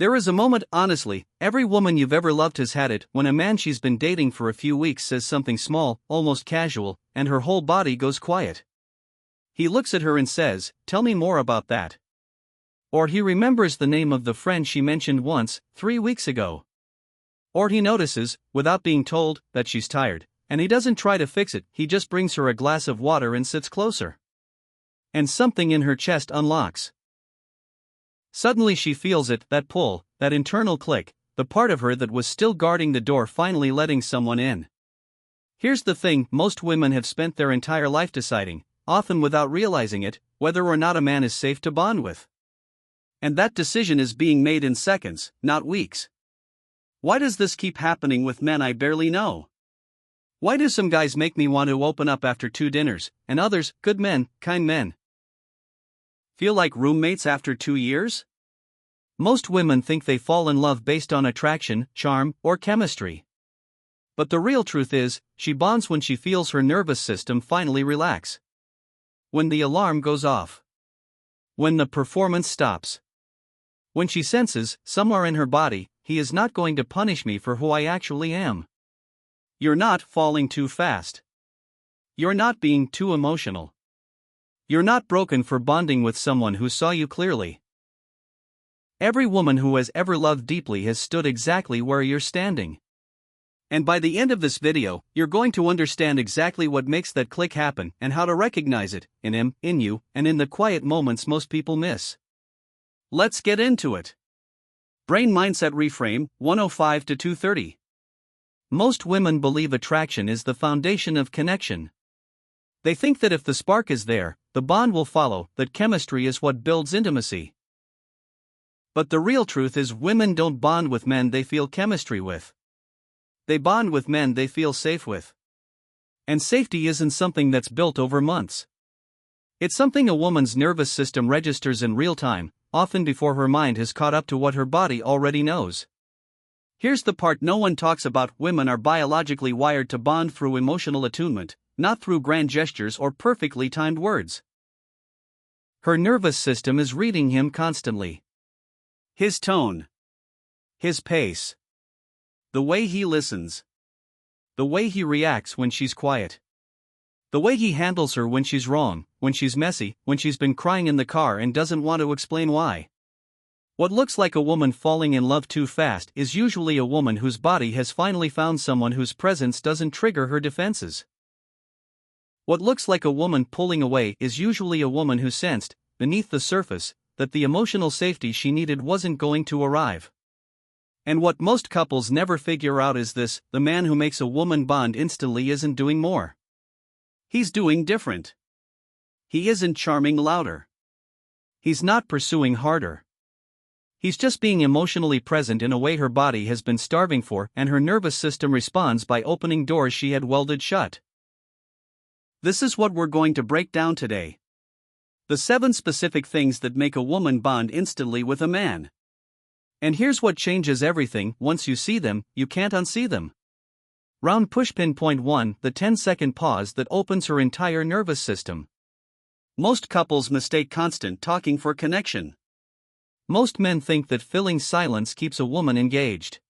There is a moment, honestly, every woman you've ever loved has had it, when a man she's been dating for a few weeks says something small, almost casual, and her whole body goes quiet. He looks at her and says, "Tell me more about that." Or he remembers the name of the friend she mentioned once, 3 weeks ago. Or he notices, without being told, that she's tired, and he doesn't try to fix it, he just brings her a glass of water and sits closer. And something in her chest unlocks. Suddenly she feels it, that pull, that internal click, the part of her that was still guarding the door finally letting someone in. Here's the thing, most women have spent their entire life deciding, often without realizing it, whether or not a man is safe to bond with. And that decision is being made in seconds, not weeks. Why does this keep happening with men I barely know? Why do some guys make me want to open up after 2 dinners, and others, good men, kind men, feel like roommates after 2 years? Most women think they fall in love based on attraction, charm, or chemistry. But the real truth is, she bonds when she feels her nervous system finally relax. When the alarm goes off. When the performance stops. When she senses, somewhere in her body, he is not going to punish me for who I actually am. You're not falling too fast. You're not being too emotional. You're not broken for bonding with someone who saw you clearly. Every woman who has ever loved deeply has stood exactly where you're standing. And by the end of this video, you're going to understand exactly what makes that click happen and how to recognize it, in him, in you, and in the quiet moments most people miss. Let's get into it. Brain Mindset Reframe, 105 to 230. Most women believe attraction is the foundation of connection. They think that if the spark is there, the bond will follow, that chemistry is what builds intimacy. But the real truth is women don't bond with men they feel chemistry with. They bond with men they feel safe with. And safety isn't something that's built over months. It's something a woman's nervous system registers in real time, often before her mind has caught up to what her body already knows. Here's the part no one talks about: women are biologically wired to bond through emotional attunement, not through grand gestures or perfectly timed words. Her nervous system is reading him constantly. His tone. His pace. The way he listens. The way he reacts when she's quiet. The way he handles her when she's wrong, when she's messy, when she's been crying in the car and doesn't want to explain why. What looks like a woman falling in love too fast is usually a woman whose body has finally found someone whose presence doesn't trigger her defenses. What looks like a woman pulling away is usually a woman who sensed, beneath the surface, that the emotional safety she needed wasn't going to arrive. And what most couples never figure out is this: the man who makes a woman bond instantly isn't doing more. He's doing different. He isn't charming louder. He's not pursuing harder. He's just being emotionally present in a way her body has been starving for, and her nervous system responds by opening doors she had welded shut. This is what we're going to break down today. The 7 specific things that make a woman bond instantly with a man. And here's what changes everything: once you see them, you can't unsee them. Round pushpin point 1, the 10-second pause that opens her entire nervous system. Most couples mistake constant talking for connection. Most men think that filling silence keeps a woman engaged.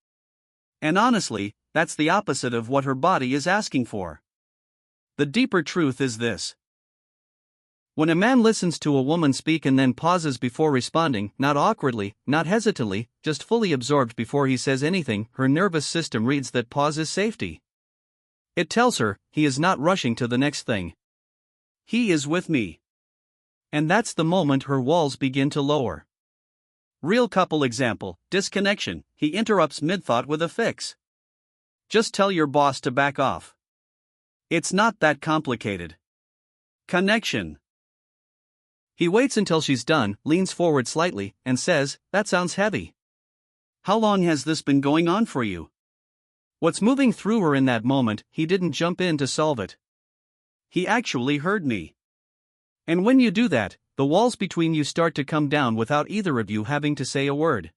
And honestly, that's the opposite of what her body is asking for. The deeper truth is this. When a man listens to a woman speak and then pauses before responding, not awkwardly, not hesitantly, just fully absorbed before he says anything, her nervous system reads that pause as safety. It tells her, he is not rushing to the next thing. He is with me. And that's the moment her walls begin to lower. Real couple example: disconnection. He interrupts mid-thought with a fix. Just tell your boss to back off. It's not that complicated. Connection. He waits until she's done, leans forward slightly, and says, "That sounds heavy. How long has this been going on for you?" What's moving through her in that moment? He didn't jump in to solve it. He actually heard me. And when you do that, the walls between you start to come down without either of you having to say a word.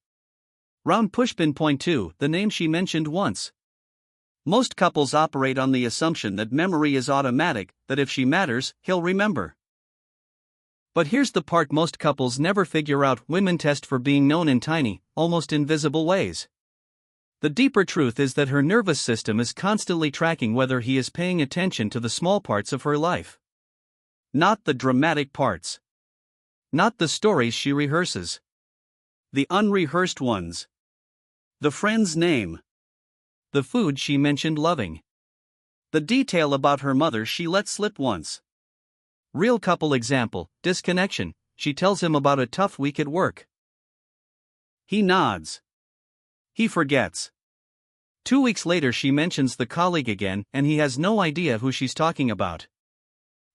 Round pushpin point 2, the name she mentioned once. Most couples operate on the assumption that memory is automatic, that if she matters, he'll remember. But here's the part most couples never figure out: women test for being known in tiny, almost invisible ways. The deeper truth is that her nervous system is constantly tracking whether he is paying attention to the small parts of her life. Not the dramatic parts. Not the stories she rehearses. The unrehearsed ones. The friend's name. The food she mentioned loving. The detail about her mother she let slip once. Real couple example: disconnection. She tells him about a tough week at work. He nods. He forgets. 2 weeks later she mentions the colleague again, and he has no idea who she's talking about.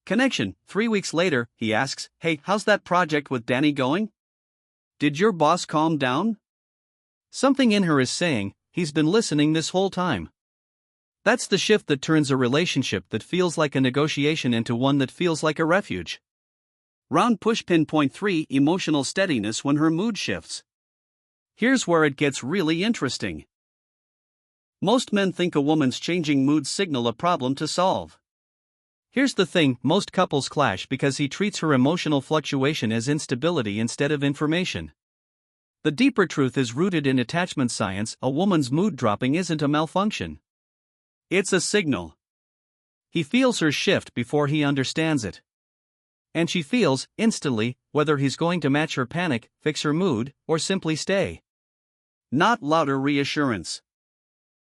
Connection. 3 weeks later, he asks, "Hey, how's that project with Danny going? Did your boss calm down?" Something in her is saying, he's been listening this whole time. That's the shift that turns a relationship that feels like a negotiation into one that feels like a refuge. Round pushpin point 3: emotional steadiness when her mood shifts. Here's where it gets really interesting. Most men think a woman's changing mood signal a problem to solve. Here's the thing: most couples clash because he treats her emotional fluctuation as instability instead of information. The deeper truth is rooted in attachment science: a woman's mood dropping isn't a malfunction. It's a signal. He feels her shift before he understands it. And she feels, instantly, whether he's going to match her panic, fix her mood, or simply stay. Not louder reassurance.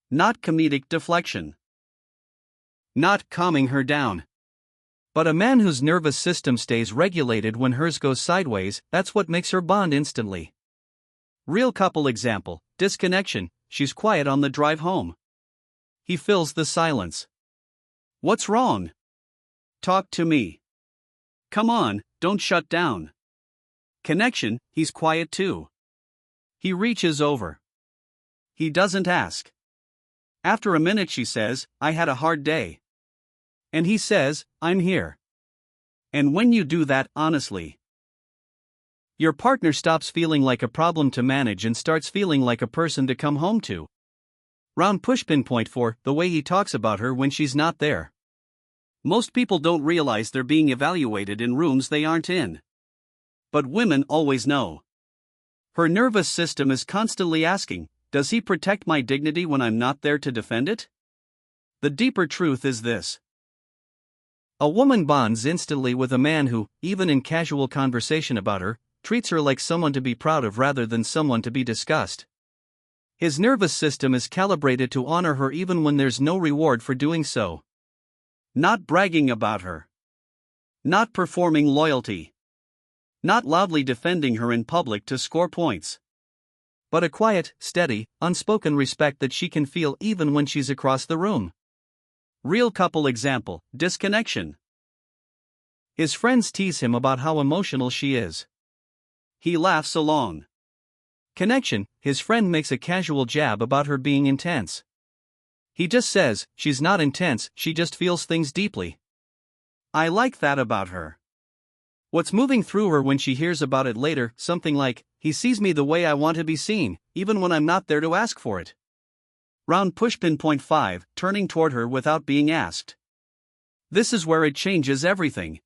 Not comedic deflection. Not calming her down. But a man whose nervous system stays regulated when hers goes sideways, that's what makes her bond instantly. Real couple example: disconnection. She's quiet on the drive home. He fills the silence. What's wrong? Talk to me. Come on, don't shut down. Connection. He's quiet too. He reaches over. He doesn't ask. After a minute she says, "I had a hard day." And he says, "I'm here." And when you do that honestly, your partner stops feeling like a problem to manage and starts feeling like a person to come home to. Round pushpin point 4: the way he talks about her when she's not there. Most people don't realize they're being evaluated in rooms they aren't in. But women always know. Her nervous system is constantly asking, does he protect my dignity when I'm not there to defend it? The deeper truth is this. A woman bonds instantly with a man who, even in casual conversation about her, treats her like someone to be proud of rather than someone to be discussed. His nervous system is calibrated to honor her even when there's no reward for doing so. Not bragging about her. Not performing loyalty. Not loudly defending her in public to score points. But a quiet, steady, unspoken respect that she can feel even when she's across the room. Real couple example: disconnection. His friends tease him about how emotional she is. He laughs along. Connection. His friend makes a casual jab about her being intense. He just says, "She's not intense, she just feels things deeply." I like that about her. What's moving through her when she hears about it later? Something like, "He sees me the way I want to be seen, even when I'm not there to ask for it." Round pushpin point 5: turning toward her without being asked. This is where it changes everything.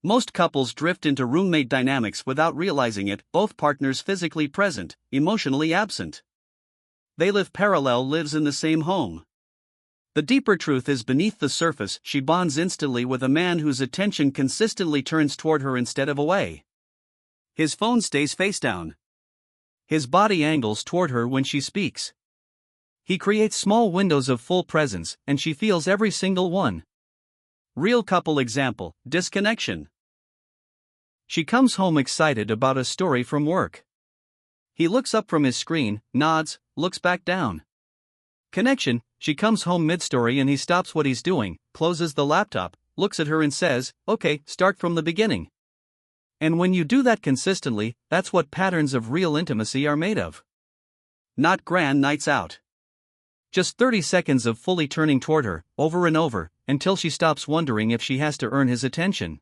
Most couples drift into roommate dynamics without realizing it: both partners physically present, emotionally absent. They live parallel lives in the same home. The deeper truth is beneath the surface: she bonds instantly with a man whose attention consistently turns toward her instead of away. His phone stays face down. His body angles toward her when she speaks. He creates small windows of full presence, and she feels every single one. Real couple example: disconnection. She comes home excited about a story from work. He looks up from his screen, nods, looks back down. Connection. She comes home mid-story and he stops what he's doing, closes the laptop, looks at her and says, "Okay, start from the beginning." And when you do that consistently, that's what patterns of real intimacy are made of. Not grand nights out. Just 30 seconds of fully turning toward her, over and over, until she stops wondering if she has to earn his attention.